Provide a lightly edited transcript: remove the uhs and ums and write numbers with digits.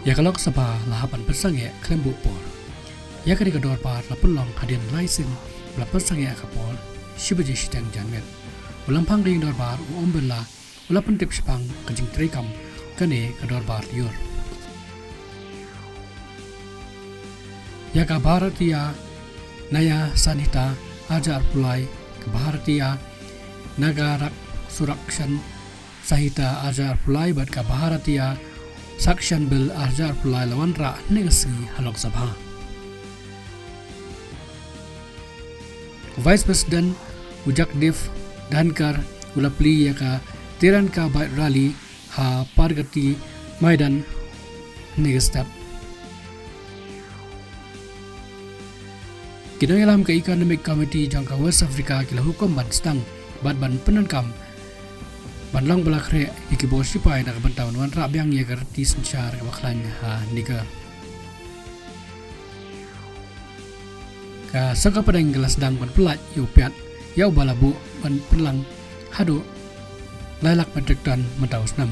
Ya kalok sapa lahapan pesange klembu por. Ya kadi kador par lapun long hadian laisin lapun sange akapol shibaje shitang janmet. Ulam pang ring dor bar uombela ulapun tip spang kajing trikam kane kador bar liur. Ya ka Bharatiya Naya Sanhita Ajar Pulai ke Bharatiya Nagarak Surakshan Sahita Ajar Pulai bat ka Bharatiya Sakshan Bill Ajar Pulai lawan ra negasi halok sabha. Vice President Ujagdev Dhankar ulapli ya ka tiran ka bait rally ha pargati Maidan negastap. Kini alam ke Economic Committee jangka West Africa kila hukum ban stang ban penankam ban lang balakre ikibo sipai nak bantau wan ra biang ye gerti sencar ke baklan ha niga ka saka padang gelas dang ban pelat yu piat yau balabu ban pelang hadu lailak patriktan mentau senam.